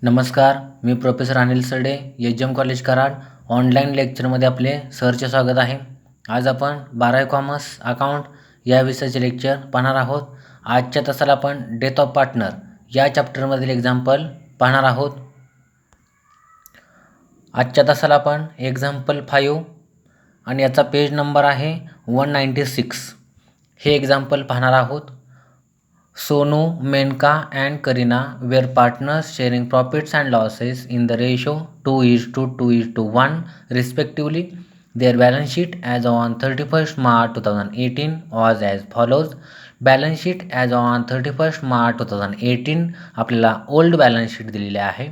नमस्कार, मी प्रोफेसर अनिल सरडे, HM. College Karad. Online लेक्चरमध्ये आपले सरचे स्वागत आहे. आज आपण 12वी कॉमर्स अकाउंट या विषयाचे लेक्चर पाहणार आहोत. आजच्या तासाला आपण डेथ ऑफ पार्टनर या चॅप्टरमधील एक्झाम्पल पाहणार आहोत. आजच्या तासाला आपण एक्झाम्पल 5 आणि याचा पेज नंबर आहे 196 हे एक्झाम्पल पाहणार आहोत. Sonu, Menka and Karina were partners sharing profits and losses in the ratio 2:1 respectively. Their balance sheet as on 31st March 2018 was as follows. Balance sheet as on 31st March 2018 आपल्याला old balance sheet दिलेले आहे.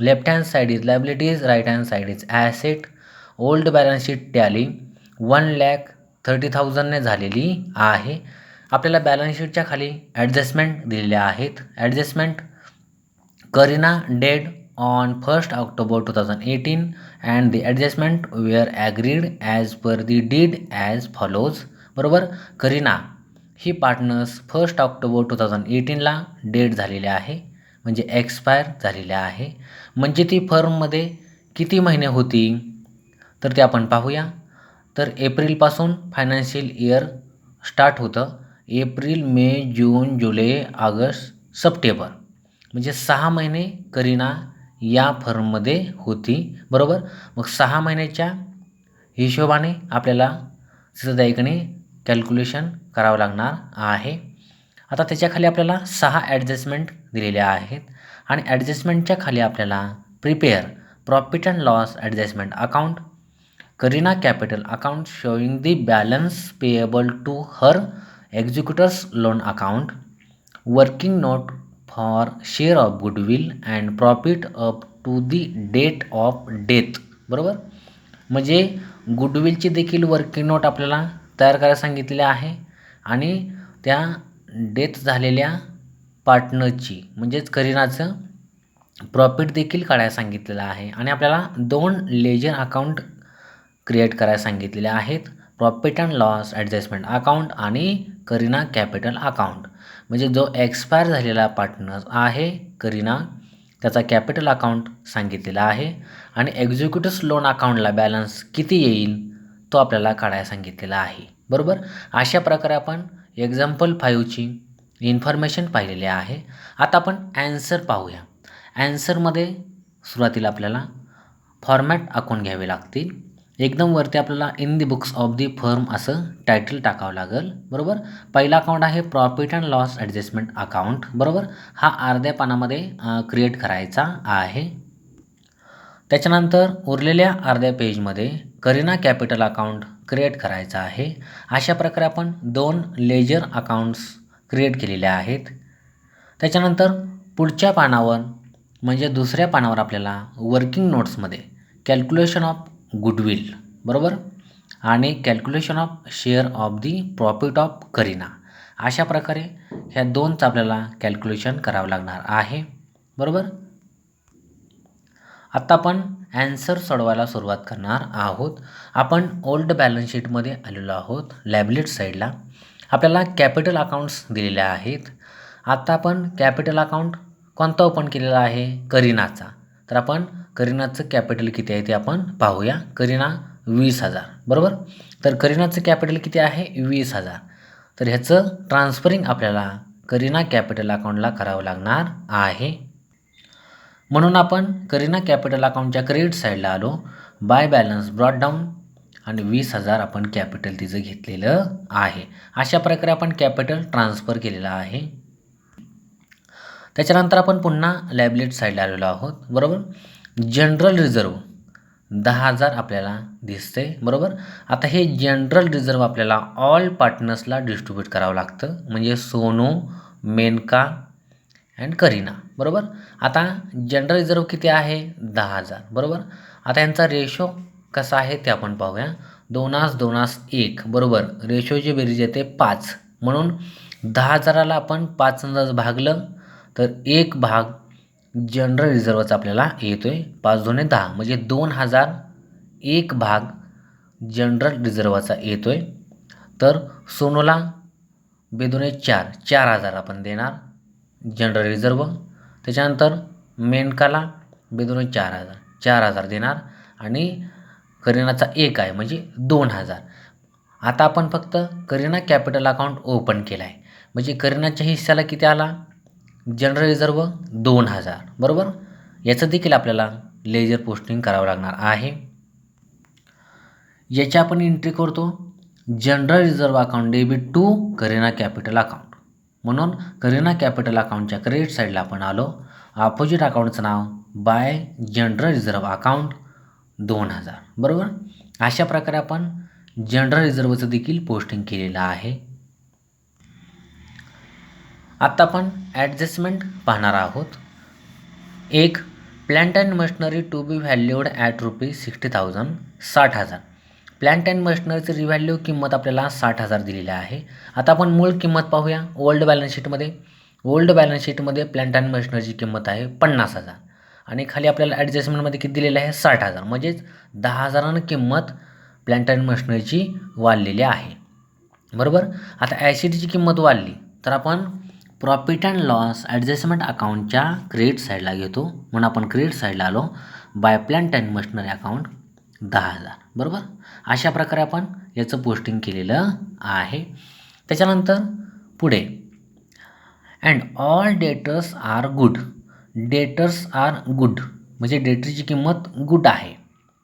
Left hand side is liabilities, right hand side is asset. Old balance sheet tally 1,30,000 ने झालेली आहे. आपल्याला balance शीटच्या खाली adjustment दिलेल्या आहेत. Adjustment Kareena dead on 1st October 2018 and the adjustment were agreed as per the deed as follows. बरोबर, करीना ही पार्टनर्स 1st October 2018ला डेड झालेले आहे, म्हणजे एक्सपायर झालेले आहे. म्हणजे ती फर्ममध्ये किती महिने होती तर ते आपण पाहूया. तर एप्रिलपासून फायनान्शियल इयर स्टार्ट होतं. एप्रिल, मे, जून, जुलै, ऑगस्ट, सप्टेंबर, म्हणजे 6 महिने करीना या फर्ममध्ये होती. बरोबर, मग 6 महिन्याच्या हिशोबाने आपल्याला सिद्धदायीकडे कॅल्क्युलेशन करावं लागणार आहे. आता त्याच्याखाली आपल्याला 6 ॲडजस्टमेंट दिलेल्या आहेत आणि ॲडजस्टमेंटच्या खाली आपल्याला prepare profit and loss adjustment account, Kareena capital account showing the balance payable to her executors loan account, working note for share of goodwill and profit up to the date of death. बरोबर, म्हणजे गुडविलची देखील working note आपल्याला तयार करायला सांगितलेली आहे आणि त्या डेथ झालेल्या पार्टनरची म्हणजेच करीनाचं प्रॉफिट देखील काढायला सांगितलेलं आहे आणि आपल्याला 2 लेजर अकाउंट क्रिएट करायला सांगितलेले आहेत. Profit and loss adjustment account आणि करीना कॅपिटल अकाउंट. म्हणजे जो एक्सपायर झालेला पार्टनर आहे करीना त्याचा कॅपिटल अकाउंट सांगितलेला आहे आणि एक्झिक्युटिव्स लोन अकाउंटला बॅलन्स किती येईल तो आपल्याला काढायला सांगितलेला आहे. बरोबर, अशा प्रकारे आपण एक्झाम्पल 5ची इन्फॉर्मेशन पाहिलेली आहे. आता आपण ॲन्सर पाहूया. ॲन्सरमध्ये सुरुवातीला आपल्याला फॉर्मॅट अकाउंट घ्यावे लागतील. एकदम वरती आपल्याला in the books of the firm असं टायटल टाकावं लागेल. बरोबर, पहिला अकाउंट आहे profit and loss adjustment account. बरोबर, हा अर्ध्या पानामध्ये क्रिएट करायचा आहे. त्याच्यानंतर उरलेल्या अर्ध्या पेजमध्ये करीना कॅपिटल अकाउंट क्रिएट करायचा आहे. अशा प्रकारे आपण 2 लेजर अकाउंट्स क्रिएट केलेले आहेत. त्याच्यानंतर पुढच्या पानावर म्हणजे दुसऱ्या पानावर आपल्याला वर्किंग नोट्समध्ये कॅल्क्युलेशन ऑफ गुडविल, बरोबर, आणि calculation of share of the profit of Kareena, अशा प्रकारे ह्या 2चं आपल्याला कॅल्क्युलेशन करावं लागणार आहे. बरोबर, आत्ता आपण ॲन्सर सोडवायला सुरुवात करणार आहोत. आपण ओल्ड बॅलन्स शीटमध्ये आलेलो आहोत. लायबिलिटी साईडला आपल्याला कॅपिटल अकाउंट्स दिलेले आहेत. आत्ता आपण कॅपिटल अकाउंट कोणता ओपन केलेला आहे करीनाचा. तर आपण करीनाचं कॅपिटल किती आहे ते आपण पाहूया. करीना 20,000. बरोबर, तर करीनाचं कॅपिटल किती आहे 20,000. तर ह्याचं ट्रान्सफरिंग आपल्याला करीना कॅपिटल अकाउंटला करावं लागणार आहे. म्हणून आपण करीना कॅपिटल अकाउंटच्या क्रेडिट साईडला आलो. बाय बॅलन्स ब्रॉट डाऊन आणि 20,000 आपण कॅपिटल तिचं घेतलेलं आहे. अशा प्रकारे आपण कॅपिटल ट्रान्सफर केलेलं आहे. त्याच्यानंतर आपण पुन्हा लायबिलिटी साईडला आलेलो आहोत. बरोबर, जनरल रिझर्व 10,000 आपल्याला दिसते. बरोबर, आता हे जनरल रिझर्व आपल्याला ऑल पार्टनर्सला डिस्ट्रीब्यूट करावं लागतं, म्हणजे सोनू, मेनका अँड करीना. बरोबर, आता जनरल रिझर्व किती आहे 10,000. बरोबर, आता यांचा रेशो कसा आहे ते आपण पाहूया. 2:1. बरोबर, रेशोची बेरीज येते 5. म्हणून 10,000ला आपण 5ने भागलं तर 1 भाग जनरल रिझर्वचा आपल्याला येतोय. 5 दुणे 10, म्हणजे 2,000 1 भाग जनरल रिझर्वचा येतोय. तर सोनूला बेदुणे 4,000 आपण देणार जनरल रिझर्व. त्याच्यानंतर मेनकाला बेदोन 4,000 देणार आणि करीनाचा 1 आहे म्हणजे 2,000. आता आपण फक्त करीना कॅपिटल अकाउंट ओपन केला आहे म्हणजे करीनाच्या हिस्साला किती आला जनरल रिझर्व 2,000 बरोबर. याचं देखील आपल्याला लेजर पोस्टिंग करावं लागणार आहे. याची आपण एंट्री करतो general reserve account debit to Kareena capital account. म्हणून करीना कॅपिटल अकाउंटच्या क्रेडिट साईडला आपण आलो. अपोजिट अकाउंटचं नाव बाय जनरल रिझर्व अकाउंट 2,000 बरोबर. अशा प्रकारे आपण जनरल रिझर्वचं देखील पोस्टिंग केलेलं आहे. आता आपण ॲडजस्टमेंट पाहणार आहोत. एक plant and machinery to be valued at ₹60,000 60,000. Plant and मशिनरीचं रिव्हॅल्यू किंमत आपल्याला 60,000 दिलेली आहे. आता आपण मूळ किंमत पाहूया. ओल्ड बॅलन्स शीटमध्ये प्लांट अँड मशिनरीची किंमत आहे 50,000 आणि खाली आपल्याला ॲडजस्टमेंटमध्ये किती दिलेलं आहे 60,000 म्हणजेच 10,000 किंमत प्लांट अँड मशिनरीची वाढलेली आहे बरोबर. आता ॲसिडची किंमत वाढली तर आपण प्रॉफिट अँड लॉस ॲडजस्टमेंट अकाउंटच्या क्रेडिट साईडला घेतो. म्हणून आपण क्रेडिट साईडला आलो. By plant and machinery account 10,000 बरोबर. अशा प्रकारे आपण याचं पोस्टिंग केलेलं आहे. त्याच्यानंतर पुढे and all debtors are good. Debtors are good म्हणजे डेटरची किंमत गुड आहे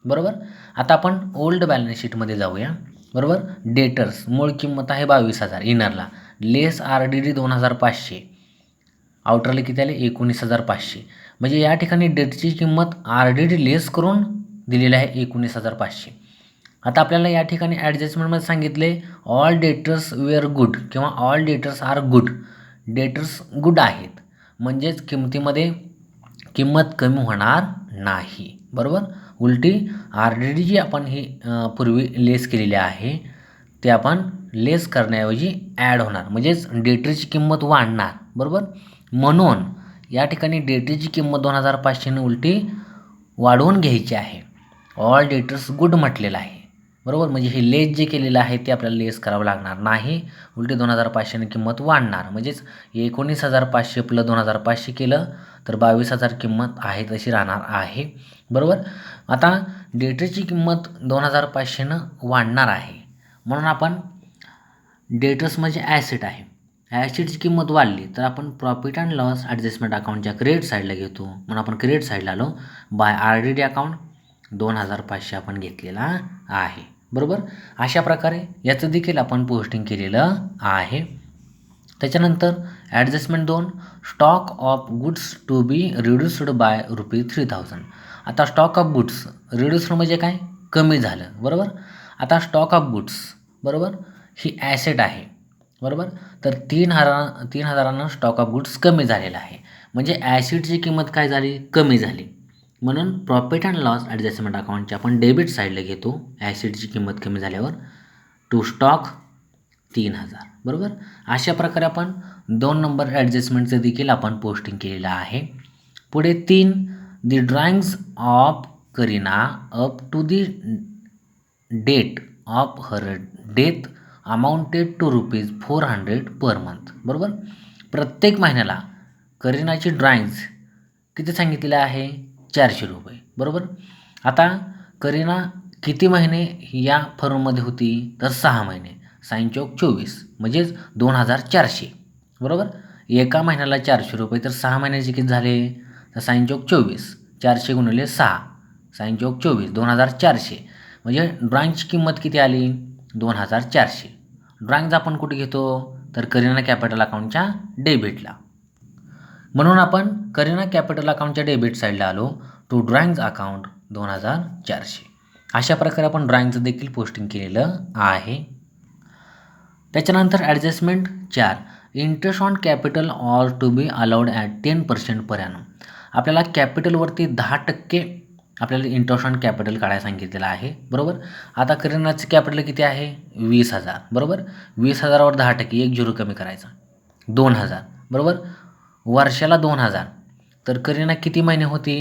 बरोबर. आता आपण ओल्ड बॅलन्स शीटमध्ये जाऊया बरोबर. डेटर्स मूळ किंमत आहे 22,000 इनरला लेस RDD 2,500 आउटरला किती आले 19,500 म्हणजे या ठिकाणी डेटची किंमत RDD लेस करून दिलेली आहे 19,500. आता आपल्याला या ठिकाणी ॲडजस्टमेंटमध्ये सांगितले ऑल डेटर्स वेअर गुड किंवा all debtors are good. Debtors good आहेत म्हणजेच किमतीमध्ये किंमत कमी होणार नाही बरोबर. उलटी RDD जी आपण ही पूर्वी लेस केलेली आहे ते आपण लेस करण्याऐवजी ॲड होणार म्हणजेच डेटरची किंमत वाढणार बरोबर. म्हणून या ठिकाणी डेटरची किंमत 2,500 उलटी वाढवून घ्यायची आहे. ऑल डेटर्स गुड म्हटलेलं आहे बरोबर. म्हणजे हे लेस जे केलेलं आहे ते आपल्याला लेस करावं लागणार नाही. उलटी 2,500 किंमत वाढणार म्हणजेच 19,500 प्लस 2,500 केलं तर 22,000 किंमत आहे तशी राहणार आहे बरोबर. आता डेटरची किंमत 2,500 वाढणार आहे म्हणून आपण डेटर्स म्हणजे ॲसेट आहे. ॲसेटची किंमत वाढली तर आपण प्रॉफिट अँड लॉस ॲडजस्टमेंट अकाउंटच्या क्रेडिट साईडला घेतो. म्हणून आपण क्रेडिट साईडला आलो. बाय RDD अकाउंट 2,500 आपण घेतलेला आहे बरोबर. अशा प्रकारे याचं देखील आपण पोस्टिंग केलेलं आहे. त्याच्यानंतर adjustment 2 stock of goods to be reduced by ₹3,000. आता स्टॉक ऑफ गुड्स रिड्यूस्ड म्हणजे काय कमी झालं बरोबर. आता स्टॉक ऑफ गुड्स बरोबर ही ॲसेट आहे बरोबर. तर 3,000 स्टॉक ऑफ गुड्स कमी झालेला आहे म्हणजे ॲसेटची किंमत काय झाली कमी झाली. म्हणून प्रॉफिट अँड लॉस ॲडजस्टमेंट अकाउंटची आपण डेबिट साईडला घेतो. ॲसेटची किंमत कमी झाल्यावर टू स्टॉक 3,000 बरोबर. अशा प्रकारे आपण 2 नंबर ॲडजस्टमेंटचं देखील आपण पोस्टिंग केलेलं आहे. पुढे 3 the drawings of Kareena up to the date of her death amounted to ₹400 per month बरोबर. प्रत्येक महिन्याला करीनाची ड्रॉइंग्स किती सांगितलेलं आहे ₹400 बरोबर. आता करीना किती महिने या फर्ममध्ये होती तर 6 महिने. साइन चौक 24 म्हणजेच 2,400 बरोबर. एका महिन्याला ₹400 तर 6 महिन्याचे किती झाले तर साइन चौक 24 400 गुणिले 6 साइन चौक 24 2,400 म्हणजे ड्रॉइंगची किंमत किती आली 2,400. ड्रॉइंग्ज आपण कुठे घेतो तर करीना कॅपिटल अकाउंटच्या डेबिटला. म्हणून आपण करीना कॅपिटल अकाउंटच्या डेबिट साईडला आलो. To drawings account 2,400. अशा प्रकारे आपण ड्रॉइंगचं देखील पोस्टिंग केलेलं आहे. त्याच्यानंतर adjustment 4 interest on capital or to be allowed at 10% per annum. आपल्याला कॅपिटलवरती 10% आपल्याला इंटरेस्ट ऑन कॅपिटल काढायला सांगितलेलं आहे बरोबर. आता करीनाचं कॅपिटल किती आहे 20,000 बरोबर. 20,000वर 10% 1 0 कमी करायचा 2,000 बरोबर. वर्षाला 2,000 तर करीना किती महिने होती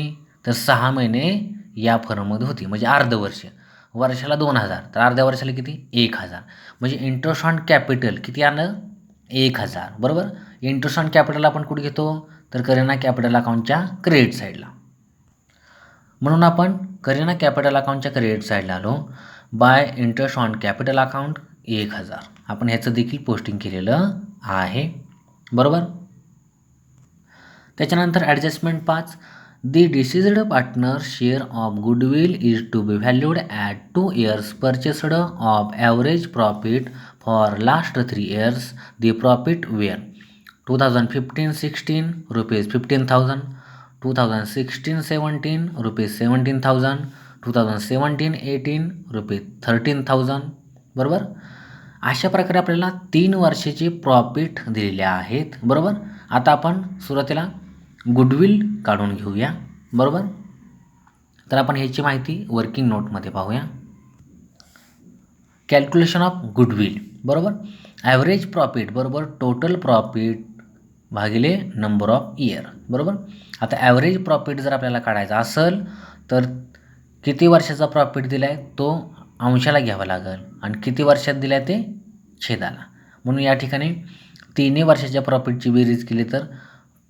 तर 6 महिने या फर्ममध्ये होती म्हणजे अर्ध वर्ष. वर्षाला 2,000 तर अर्ध्या वर्षाला किती 1,000 म्हणजे इंटरेस्ट ऑन कॅपिटल किती आलं 1,000 बरोबर. इंटरेस्ट ऑन कॅपिटल आपण कुठे घेतो तर करीना कॅपिटल अकाउंटच्या क्रेडिट साईडला. म्हणून आपण करीना कॅपिटल अकाउंटच्या क्रेडिट साईडला आलो. By interest on capital account 1000 आपण ह्याचं देखील पोस्टिंग केलेलं आहे. बरोबर. त्याच्यानंतर adjustment 5, the deceased partner share of goodwill is to be valued at 2 years purchased of average profit for last 3 years. The profit were 2015-16 rupees 15,000, 2016-17 rupees 17,000, 2017-18 rupees 13,000. बरोबर. अशा प्रकारे आपल्याला 3 वर्षाचे प्रॉफिट दिलेले आहेत. बरोबर. आता आपण सुरुवातीला गुडविल काढून घेऊया. बरोबर. तर आपण ह्याची माहिती वर्किंग नोटमध्ये पाहूया. Calculation of goodwill. बरोबर. ॲव्हरेज प्रॉफिट बरोबर टोटल प्रॉफिट भागिले नंबर ऑफ इयर. बरोबर. आता ॲव्हरेज प्रॉफिट जर आपल्याला काढायचा असेल तर किती वर्षाचा प्रॉफिट दिला आहे तो अंशाला घ्यावा लागेल आणि किती वर्षात दिला आहे ते छेदाला. म्हणून या ठिकाणी 3 वर्षाच्या प्रॉफिटची बेरीज केली तर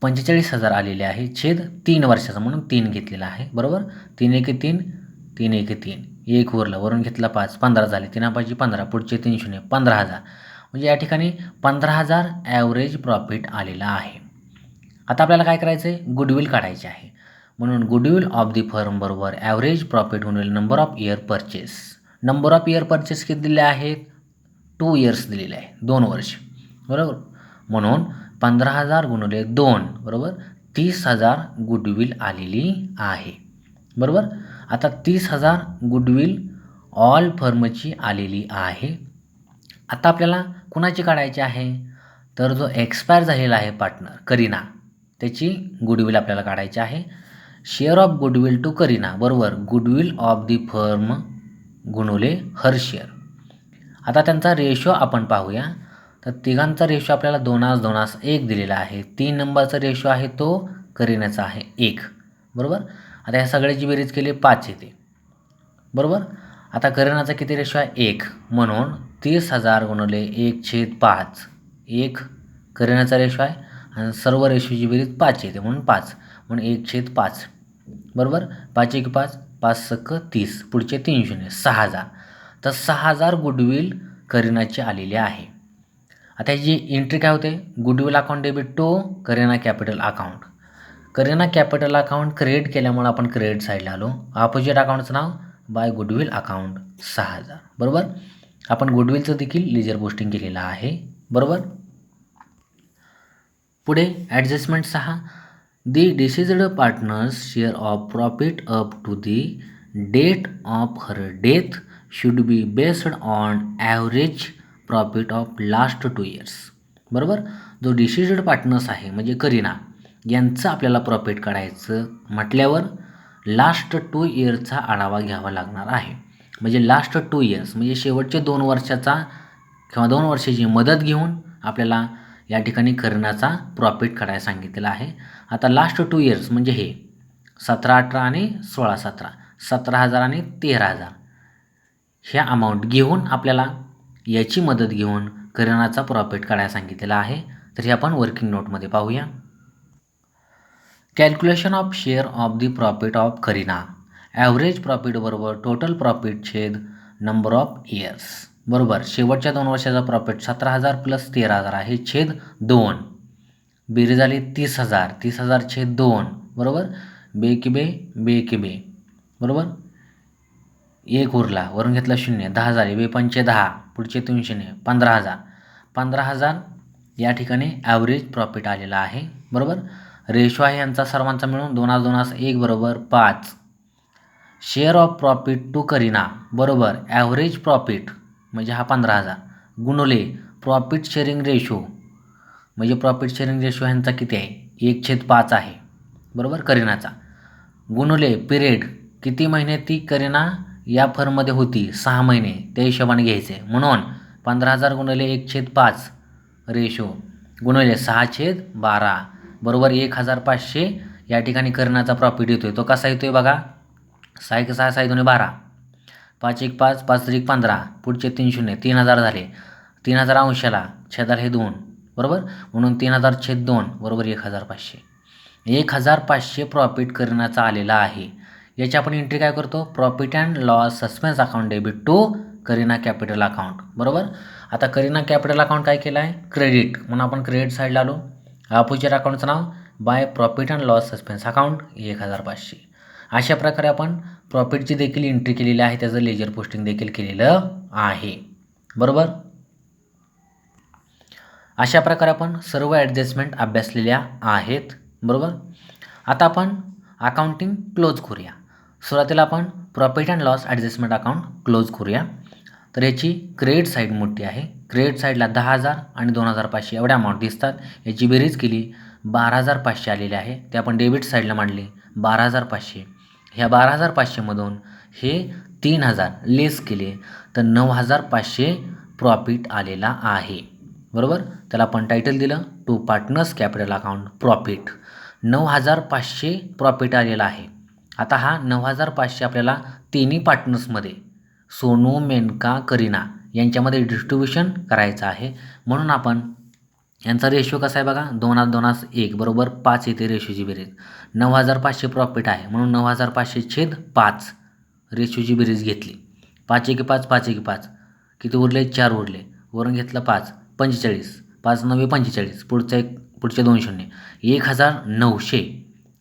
45,000 आलेले आहे. छेद 3 वर्षाचा म्हणून 3 घेतलेला आहे. बरोबर. 3 1 3, 3 1 3, 1 उरलं, वरून घेतला 5, 15 झाले. 3 5 15, पुढचे 3 0, 15,000. म्हणजे या ठिकाणी 15,000 ॲव्हरेज प्रॉफिट आलेला आहे. आता आपल्याला काय करायचं आहे, गुडविल काढायचे आहे. म्हणून गुडविल ऑफ दी फर्म बरोबर ॲव्हरेज प्रॉफिट गुणिले number of year purchase. Number of year purchase किती दिले आहेत, 2 years दिलेले आहे, 2 वर्ष. बरोबर. म्हणून 15,000 गुणिले 2 बरोबर 30,000 गुडविल आलेली आहे. बरोबर. आता 30,000 गुडविल ऑल फर्मची आलेली आहे. आता आपल्याला कुणाची काढायची आहे, तर जो एक्सपायर झालेला आहे पार्टनर करीना त्याची गुडविल आपल्याला काढायची आहे. Share of goodwill to Kareena बरोबर गुडविल ऑफ दी फर्म गुणुले हर शेअर. आता त्यांचा रेशो आपण पाहूया. तर तिघांचा रेशो आपल्याला 2:1 दिलेला आहे. 3 नंबरचा रेशो आहे तो करीनाचा आहे 1. बरोबर. आता ह्या सगळ्याची बेरीज केली 5 येते. बरोबर. आता करीनाचा किती रेशो आहे 1 म्हणून 30,000 गुणिले 1/5 1 करीनाचा रेशो आहे आणि सर्व रेशोची बेरीज 5 येते म्हणून 5 म्हणून 1/5. बरोबर. 5 1 5, 5 6 30, पुढचे 3 0, 6,000. तर 6,000 गुडविल करीनाची आलेली आहे. आता ह्याची एंट्री काय होते, goodwill account debit to Kareena capital account. Kareena capital account create केल्यामुळे आपण क्रेडिट साईडला आलो. अपोजिट अकाउंटचं नाव बाय गुडविल अकाउंट 6,000. बरोबर. आपण गुडविलचं देखील लेजर पोस्टिंग केलेलं आहे. बरोबर. पुढे adjustment 6, the deceased partners share of profit up to the date of her death should be based on average profit of last 2 years. बरोबर. जो डिसीज्ड पार्टनर्स आहे म्हणजे करीना यांचं आपल्याला प्रॉफिट काढायचं म्हटल्यावर लास्ट 2 yearsचा आढावा घ्यावा लागणार आहे. म्हणजे लास्ट 2 years म्हणजे शेवटचे 2 वर्षाचा किंवा 2 वर्षाची मदत घेऊन आपल्याला या ठिकाणी करीनाचा प्रॉफिट काढायला सांगितलेला आहे. आता लास्ट 2 years म्हणजे हे 17-18 आणि 16-17, 17,000 आणि 13,000 ह्या अमाऊंट घेऊन आपल्याला याची मदत घेऊन करीनाचा प्रॉफिट काढायला सांगितलेला आहे. तर हे आपण वर्किंग नोटमध्ये पाहूया. Calculation of share of the profit of Kareena. Average profit बरोबर टोटल प्रॉफिट छेद नंबर ऑफ इयर्स. बरोबर. शेवटच्या 2 वर्षाचा प्रॉफिट 17,000 + 13,000 आहे छेद 2. बेरीज झाली 30,000, 30,000 छेद 2. बरोबर. बे की बे. बरोबर. 1 उरला, वरून घेतला 0, 10 झाले. 2 5 10, पुढचे 3 0, 15,000. 15,000 या ठिकाणी ॲव्हरेज प्रॉफिट आलेला आहे. बरोबर. रेशो आहे यांचा सर्वांचा मिळून 2:1 बरोबर 5. Share of profit to Kareena बरोबर ॲव्हरेज प्रॉफिट म्हणजे हा 15,000 गुणुले प्रॉफिट शेअरिंग रेशो म्हणजे प्रॉफिट शेअरिंग रेशो ह्यांचा किती आहे 1/5 आहे. बरोबर. करीनाचा गुणुले पिरियड किती महिने ती करीना या फर्ममध्ये होती 6 महिने त्या हिशोबाने घ्यायचे. म्हणून 15,000 गुणिले 1/5 रेशो गुणिले 6/12 बरोबर 1,500 या ठिकाणी करीनाचा प्रॉफिट येतोय. तो कसा येतोय बघा 6 1 6 6 2 12, 5 1 5, 5 3 15, पुढचे 3 0, 3,000 झाले. 3,000 अंशाला छेदाला हे 2. बरोबर. म्हणून 3,000 छेद 2 बरोबर 1,500. 1500 प्रॉफिट करिनाचा आलेला आहे. याची आपण एंट्री काय करतो, profit and loss suspense account debit to Kareena capital account. बरोबर. आता करिना कॅपिटल अकाउंट काय केलं आहे, क्रेडिट, म्हणून आपण क्रेडिट साईडला आलो. अपोजिट अकाउंटचं नाव by profit and loss suspense account 1500. अशा प्रकारे आपण प्रॉफिटची देखील एंट्री केलेली आहे, त्याचं लेजर पोस्टिंग देखील केलेलं आहे. बरोबर. अशा प्रकारे आपण सर्व ॲडजस्टमेंट अभ्यासलेल्या आहेत. बरोबर. आता आपण अकाउंटिंग क्लोज करूया. सुरुवातीला आपण profit and loss adjustment account close करूया. तर याची क्रेडिट साईड मोठी आहे. क्रेडिट साईडला 10,000 आणि 2,500 एवढ्या अमाऊंट दिसतात. याची बेरीज केली 12,500 आलेले आहे. ते आपण डेबिट साईडला मांडले 12,500. ह्या 12,500मधून हे 3,000 लेस केले तर 9,500 प्रॉफिट आलेला आहे. बरोबर. त्याला आपण टायटल दिलं to partners capital account profit. 9,500 profit आलेला आहे. आता हा 9,500 आपल्याला तिन्ही पार्टनर्समध्ये सोनू, मेनका, करिना यांच्यामध्ये डिस्ट्रीब्युशन करायचं आहे. म्हणून आपण यांचा रेशो कसा आहे बघा, 2:1 बरोबर 5 येते रेशोची बेरीज. 9,500 प्रॉफिट आहे म्हणून 9,500/5 रेशोची बेरीज घेतली. 5×1=5, 5×1=5 किती उरले, 4 उरले. वरून घेतलं 5, 45, 5×9 45. पुढचे 2 शून्य, 1,900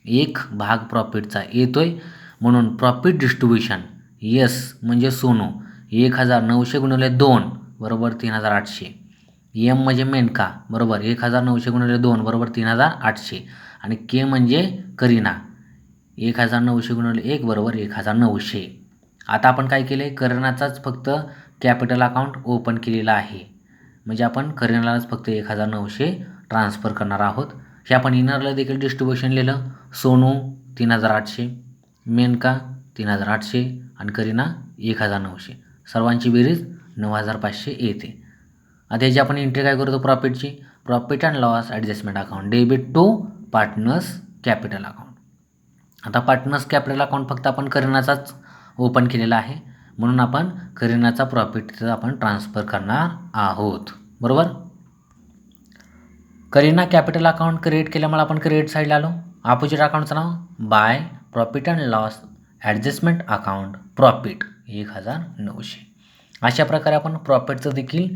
एक भाग प्रॉफिटचा येतोय. म्हणून प्रॉफिट डिस्ट्रीब्युशन यस म्हणजे सोनू 1,900 गुणिले 2 बरोबर 3,800. एम म्हणजे मेनका बरोबर 1,900 गुणिले 2 बरोबर 3,800. आणि के म्हणजे करिना 1,900 गुणिले 1 बरोबर 1,900. आता आपण काय केलं आहे, करिनाचाच फक्त कॅपिटल अकाउंट ओपन केलेला आहे. म्हणजे आपण करिनालाच फक्त 1,900 ट्रान्सफर करणार आहोत. हे आपण इनरला देखील डिस्ट्रीब्युशन लिहिलं. सोनू 3,800, मेनका 3,800 आणि करिना 1,900. सर्वांची बेरीज 9,500 येते. आता याची आपण एंट्री काय करतो, प्रॉफिटची profit and loss adjustment account debit to partners capital account. आता पार्टनर्स कॅपिटल अकाउंट फक्त आपण करिनाचाच ओपन केलेला आहे म्हणून आपण करिनाचा प्रॉफिट आपण ट्रान्सफर करणार आहोत. बरोबर. करिना कॅपिटल अकाउंट क्रिएट केल्यामुळे आपण क्रेडिट साईडला आलो. अपोजिट अकाउंटचं नाव by profit and loss adjustment account profit 1,900. अशा प्रकारे आपण प्रॉफिटचं देखील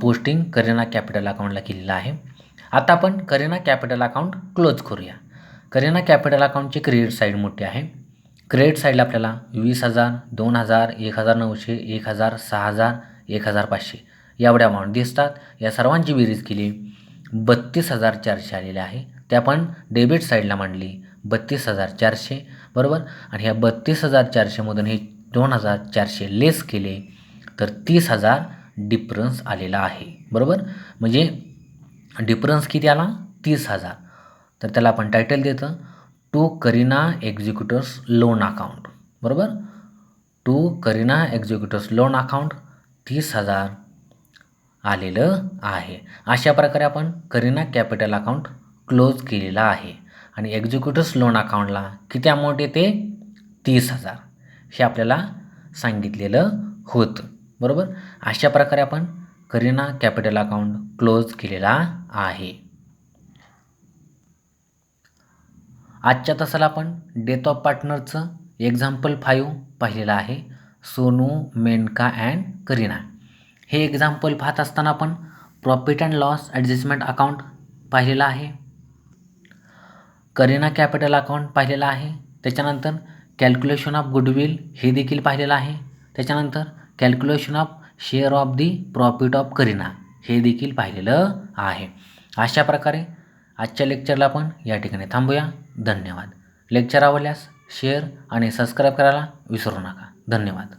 पोस्टिंग करिना कॅपिटल अकाउंटला केलेलं आहे. आता आपण करिना कॅपिटल अकाउंट क्लोज करूया. करिना कॅपिटल अकाउंटची क्रेडिट साईड मोठी आहे. क्रेडिट साईडला आपल्याला 20,000, 2,000, 1,900, 1,000, 6,000, 1,500 एवढ्या अमाऊंट दिसतात. या सर्वांची बेरीज केली 32,400 आलेले आहे. ते आपण डेबिट साईडला मांडली 32,400 बरोबर. आणि ह्या 32,400मधून हे 2,400 लेस केले तर 30,000 डिफरन्स आलेला आहे. बरोबर. म्हणजे डिफरन्स किती आला, 30,000. तर त्याला आपण टायटल देतं टू करिना एक्झिक्युटर्स लोन अकाउंट. बरोबर. टू करिना एक्झिक्युटर्स लोन अकाउंट 30,000 आलेलं आहे. अशा प्रकारे आपण करिना कॅपिटल अकाउंट क्लोज केलेला आहे. आणि एक्झिक्युटर्स लोन अकाउंटला किती अमाऊंट येते, 30,000 हे आपल्याला सांगितलेलं होतं. बरोबर. अशा प्रकारे आपण करिना कॅपिटल अकाउंट क्लोज केलेला आहे. आजच्या तासाला आपण डेथ ऑफ पार्टनरचं एक्झाम्पल 5 पाहिलेलं आहे. सोनू, मेनका अँड करिना. हे एक्झाम्पल पाहत असताना आपण profit and loss adjustment account पाहिलेलं आहे. करिना कॅपिटल अकाउंट पाहिलेलं आहे. त्याच्यानंतर कॅल्क्युलेशन ऑफ गुडविल हे देखील पाहिलेलं आहे. त्याच्यानंतर calculation of share of the profit of Kareena हे देखील पाहिलेलं आहे. अशा प्रकारे आजच्या लेक्चरला आपण या ठिकाणी थांबूया. धन्यवाद. लेक्चर आवडल्यास शेअर आणि सबस्क्राईब करायला विसरू नका. धन्यवाद.